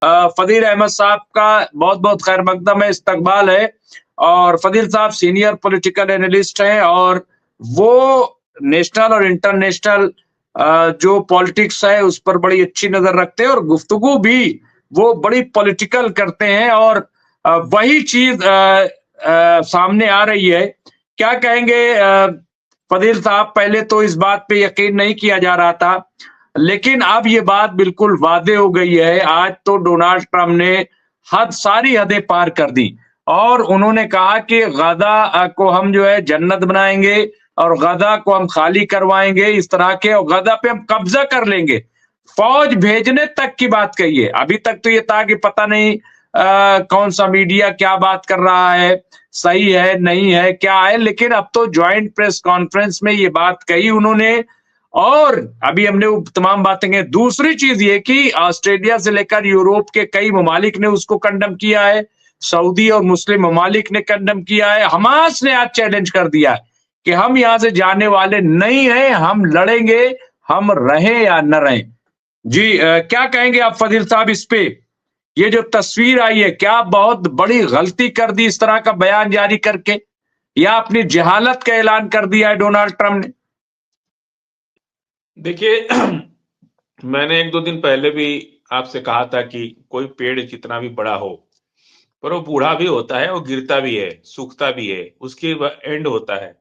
फदील अहमद साहब का बहुत बहुत खैर मकदम है, इस्तकबाल है। और फदील साहब सीनियर पॉलिटिकल एनालिस्ट हैं और वो नेशनल और इंटरनेशनल जो पॉलिटिक्स है उस पर बड़ी अच्छी नजर रखते हैं और गुफ्तगू भी वो बड़ी पॉलिटिकल करते हैं। और वही चीज सामने आ रही है। क्या कहेंगे फदील साहब? पहले तो इस बात पे यकीन नहीं किया जा रहा था, लेकिन अब ये बात बिल्कुल वादे हो गई है। आज तो डोनाल्ड ट्रंप ने सारी हदें पार कर दी और उन्होंने कहा कि गजा को हम जो है जन्नत बनाएंगे और गजा को हम खाली करवाएंगे इस तरह के, और गजा पे हम कब्जा कर लेंगे। फौज भेजने तक की बात कही है। अभी तक तो ये था कि पता नहीं कौन सा मीडिया क्या बात कर रहा है, सही है नहीं है क्या है, लेकिन अब तो ज्वाइंट प्रेस कॉन्फ्रेंस में ये बात कही उन्होंने। और अभी हमने वो तमाम बातें कही। दूसरी चीज ये कि ऑस्ट्रेलिया से लेकर यूरोप के कई ममालिक ने उसको कंडम किया है, सऊदी और मुस्लिम ममालिक ने कंडम किया है। हमास ने आज चैलेंज कर दिया है कि हम यहां से जाने वाले नहीं हैं, हम लड़ेंगे, हम रहें या न रहें। जी क्या कहेंगे आप फजील साहब इस पे? ये जो तस्वीर आई है, क्या बहुत बड़ी गलती कर दी इस तरह का बयान जारी करके, या अपनी जहालत का ऐलान कर दिया है डोनाल्ड ट्रंप ने? देखिए मैंने 1-2 दिन पहले भी आपसे कहा था कि कोई पेड़ कितना भी बड़ा हो पर वो बूढ़ा भी होता है, वो गिरता भी है, सूखता भी है, उसके एंड होता है।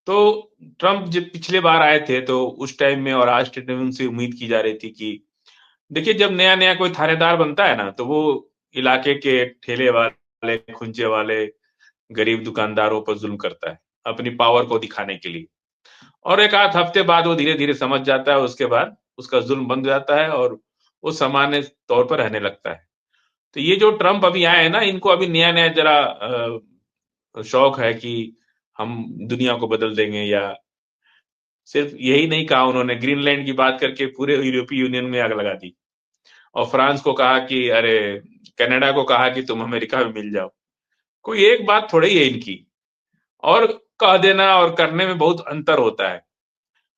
तो ट्रंप जब पिछले बार आए थे तो उस टाइम में और आज के टाइम में उनसे उम्मीद की जा रही थी कि देखिए जब नया नया कोई थानेदार बनता है ना तो वो इलाके के ठेले वाले, खुंचे वाले, गरीब दुकानदारों पर जुल्म करता है अपनी पावर को दिखाने के लिए। और एक आध हफ्ते बाद वो धीरे धीरे समझ जाता है, उसके बाद उसका जुल्म बंद जाता है और वो सामान्य तौर पर रहने लगता है। तो ये जो ट्रंप अभी आए हैं ना, इनको अभी नया नया जरा शौक है कि हम दुनिया को बदल देंगे। या सिर्फ यही नहीं कहा उन्होंने, ग्रीनलैंड की बात करके पूरे यूरोपीय यूनियन में आग लगा दी और फ्रांस को कहा कि अरे, कनाडा को कहा कि तुम अमेरिका में मिल जाओ। कोई एक बात थोड़ी है इनकी। और कह देना और करने में बहुत अंतर होता है।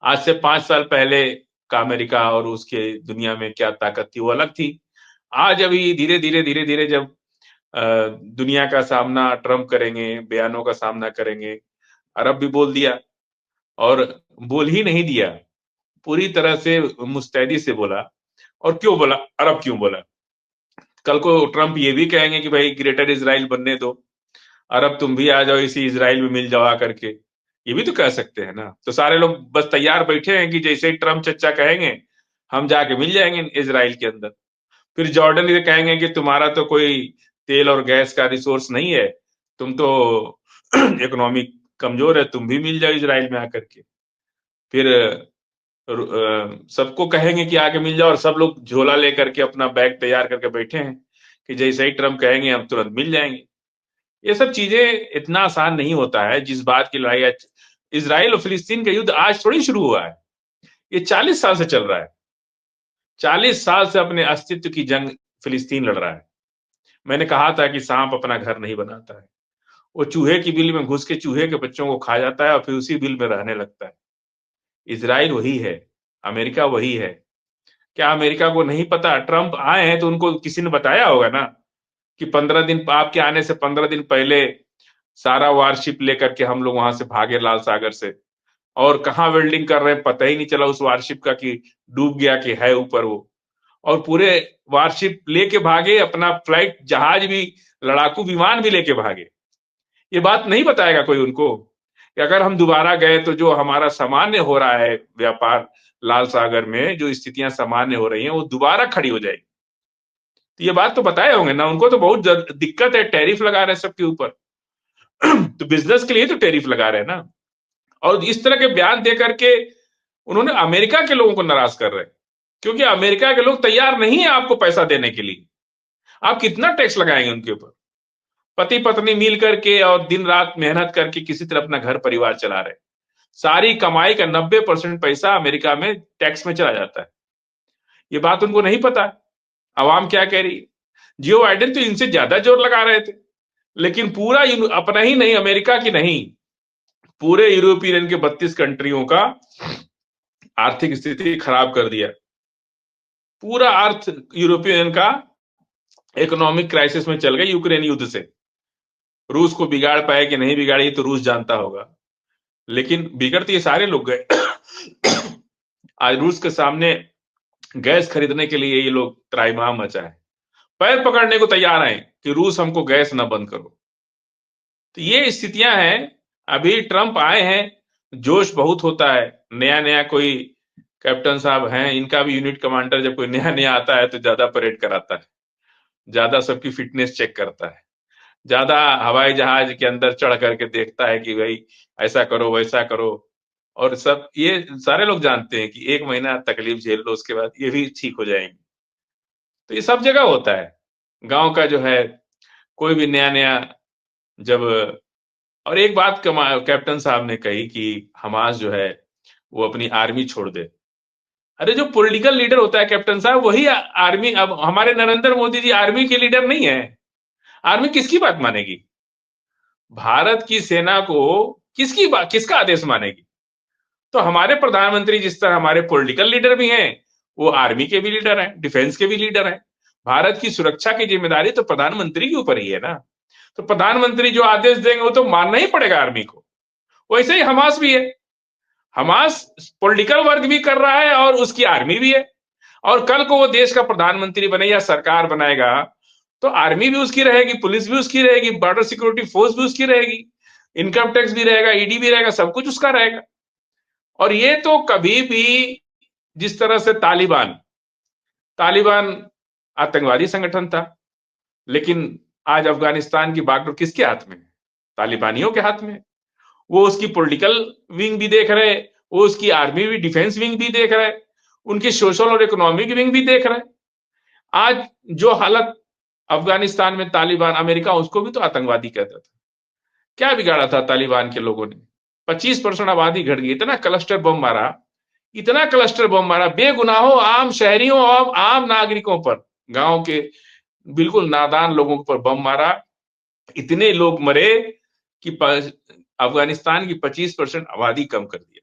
आज से 5 साल पहले का अमेरिका और उसके दुनिया में क्या ताकत थी वो अलग थी। आज अभी धीरे धीरे धीरे धीरे जब दुनिया का सामना ट्रंप करेंगे, बयानों का सामना करेंगे। अरब भी बोल दिया और बोल ही नहीं दिया, पूरी तरह से मुस्तैदी से बोला। और क्यों बोला, अरब क्यों बोला? कल को ट्रंप ये भी कहेंगे कि भाई ग्रेटर इजराइल बनने दो, अरब तुम भी आ जाओ इसी इजराइल में मिल जाओ आकर के, ये भी तो कह सकते हैं ना। तो सारे लोग बस तैयार बैठे हैं कि जैसे ही ट्रंप चच्चा कहेंगे हम जाके मिल जाएंगे इजराइल के अंदर। फिर जॉर्डन ये कहेंगे कि तुम्हारा तो कोई तेल और गैस का रिसोर्स नहीं है, तुम तो इकोनॉमी कमजोर है, तुम भी मिल जाओ इजराइल में आकर के। फिर सबको कहेंगे कि आके मिल जाओ और सब लोग झोला लेकर के अपना बैग तैयार करके बैठे हैं कि जैसे ही ट्रंप कहेंगे हम तुरंत मिल जाएंगे। ये सब चीजें इतना आसान नहीं होता है। जिस बात की लड़ाई आज इजराइल और फिलिस्तीन का युद्ध आज थोड़ी शुरू हुआ है, ये 40 साल से चल रहा है। 40 साल से अपने अस्तित्व की जंग फिलिस्तीन लड़ रहा है। मैंने कहा था कि सांप अपना घर नहीं बनाता है, वो चूहे की बिल में घुस के चूहे के बच्चों को खा जाता है और फिर उसी बिल में रहने लगता है। इजराइल वही है, अमेरिका वही है। क्या अमेरिका को नहीं पता? ट्रंप आए हैं तो उनको किसी ने बताया होगा ना कि 15 दिन, आपके आने से 15 दिन पहले सारा वारशिप लेकर के हम लोग वहां से भागे लाल सागर से, और कहाँ वेल्डिंग कर रहे हैं पता ही नहीं चला उस वारशिप का कि डूब गया कि है ऊपर वो। और पूरे वारशिप लेके भागे, अपना फ्लाइट जहाज भी, लड़ाकू विमान भी लेके भागे। ये बात नहीं बताएगा कोई उनको कि अगर हम दोबारा गए तो जो हमारा सामान्य हो रहा है व्यापार लाल सागर में, जो स्थितियां सामान्य हो रही हैं वो दोबारा खड़ी हो जाएगी। तो ये बात तो बताए होंगे ना उनको। तो बहुत दिक्कत है, टैरिफ लगा रहे हैं सबके ऊपर। तो बिजनेस के लिए तो टैरिफ लगा रहे हैं ना। और इस तरह के बयान दे करके उन्होंने अमेरिका के लोगों को नाराज कर रहे हैं, क्योंकि अमेरिका के लोग तैयार नहीं है आपको पैसा देने के लिए। आप कितना टैक्स लगाएंगे उनके ऊपर? पति पत्नी मिल करके और दिन रात मेहनत करके किसी तरह अपना घर परिवार चला रहे हैं। सारी कमाई का 90% पैसा अमेरिका में टैक्स में चला जाता है। ये बात उनको नहीं पता। अवाम क्या कह रही है? जियो बाइडेन तो इनसे ज्यादा जोर लगा रहे थे, लेकिन पूरा अपना ही नहीं, अमेरिका की नहीं, पूरे यूरोपीय यूनियन के 32 कंट्रियों का आर्थिक स्थिति खराब कर दिया। पूरा अर्थ यूरोपीय यूनियन का इकोनॉमिक क्राइसिस में चल गए यूक्रेन युद्ध से। रूस को बिगाड़ पाए कि नहीं बिगाड़ी तो रूस जानता होगा, लेकिन बिगड़ तो ये सारे लोग गए। आज रूस के सामने गैस खरीदने के लिए ये लोग त्राहिमाम मचा है, पैर पकड़ने को तैयार हैं कि रूस हमको गैस ना बंद करो। तो ये स्थितियां हैं। अभी ट्रंप आए हैं, जोश बहुत होता है, नया नया कोई कैप्टन साहब हैं, इनका भी यूनिट कमांडर जब कोई नया नया आता है तो ज्यादा परेड कराता है, ज्यादा सबकी फिटनेस चेक करता है, ज्यादा हवाई जहाज के अंदर चढ़ करके देखता है कि भाई ऐसा करो वैसा करो। और सब ये सारे लोग जानते हैं कि 1 महीना तकलीफ झेल लो, उसके बाद ये भी ठीक हो जाएंगे। तो ये सब जगह होता है। गांव का जो है कोई भी नया नया जब, और एक बात कैप्टन साहब ने कही कि हमास जो है वो अपनी आर्मी छोड़ दे। अरे जो पॉलिटिकल लीडर होता है कैप्टन साहब वही आर्मी। अब हमारे नरेंद्र मोदी जी आर्मी के लीडर नहीं है। आर्मी किसकी बात मानेगी? भारत की सेना को किसका आदेश मानेगी? तो हमारे प्रधानमंत्री जिस तरह हमारे पॉलिटिकल लीडर भी हैं, वो आर्मी के भी लीडर हैं, डिफेंस के भी लीडर हैं। भारत की सुरक्षा की जिम्मेदारी तो प्रधानमंत्री के ऊपर ही है ना। तो प्रधानमंत्री जो आदेश देंगे वो तो मानना ही पड़ेगा आर्मी को। वैसे ही हमास भी है। हमास पॉलिटिकल वर्क भी कर रहा है और उसकी आर्मी भी है। और कल को वो देश का प्रधानमंत्री बने या सरकार बनाएगा तो आर्मी भी उसकी रहेगी, पुलिस भी उसकी रहेगी, बॉर्डर सिक्योरिटी फोर्स भी उसकी रहेगी, इनकम टैक्स भी रहेगा, ईडी भी रहेगा, सब कुछ उसका रहेगा। और ये तो कभी भी, जिस तरह से तालिबान आतंकवादी संगठन था, लेकिन आज अफगानिस्तान की बागडोर किसके हाथ में है? तालिबानियों के हाथ में। वो उसकी पॉलिटिकल विंग भी देख रहे, वो उसकी आर्मी भी, डिफेंस विंग भी देख रहे, उनकी सोशल और इकोनॉमिक विंग भी देख रहे। आज जो हालत अफगानिस्तान में तालिबान, अमेरिका उसको भी तो आतंकवादी कहता था। क्या बिगाड़ा था तालिबान के लोगों ने? 25% आबादी घट गई, इतना क्लस्टर बम मारा, इतना क्लस्टर बम मारा, बेगुनाहों आम शहरियों और आम नागरिकों पर, गांव के बिल्कुल नादान लोगों पर बम मारा। इतने लोग मरे कि अफगानिस्तान की 25% आबादी कम कर दिया।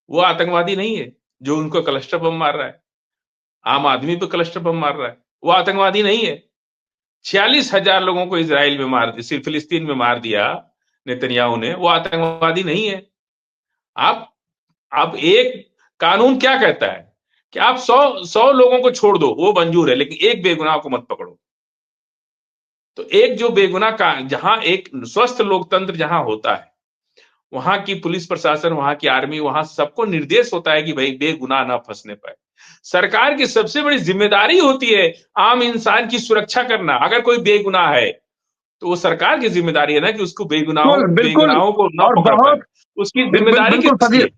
वो आतंकवादी नहीं है जो उनको क्लस्टर बम मार रहा है, आम आदमी पे क्लस्टर बम मार रहा है, वो आतंकवादी नहीं है। 46,000 लोगों को इजराइल में मार दिया, सिर्फ फिलिस्तीन में मार दिया नेतन्याहू ने, वो आतंकवादी नहीं है। आप एक कानून क्या कहता है कि आप 100 लोगों को छोड़ दो, वो मंजूर है, लेकिन एक बेगुनाह को मत पकड़ो। तो एक जो बेगुनाह का, जहां एक स्वस्थ लोकतंत्र जहां होता है, वहां की पुलिस प्रशासन, वहां की आर्मी, वहां सबको निर्देश होता है कि भाई बेगुनाह ना फंसने पाए। सरकार की सबसे बड़ी जिम्मेदारी होती है आम इंसान की सुरक्षा करना। अगर कोई बेगुनाह है तो वो सरकार की जिम्मेदारी है ना कि उसको बिल्कुल बिल्कुल। बेगुनाहों को ना और पकड़ पाए। बहुत उसकी जिम्मेदारी बिल्कुल किसकी फजील है?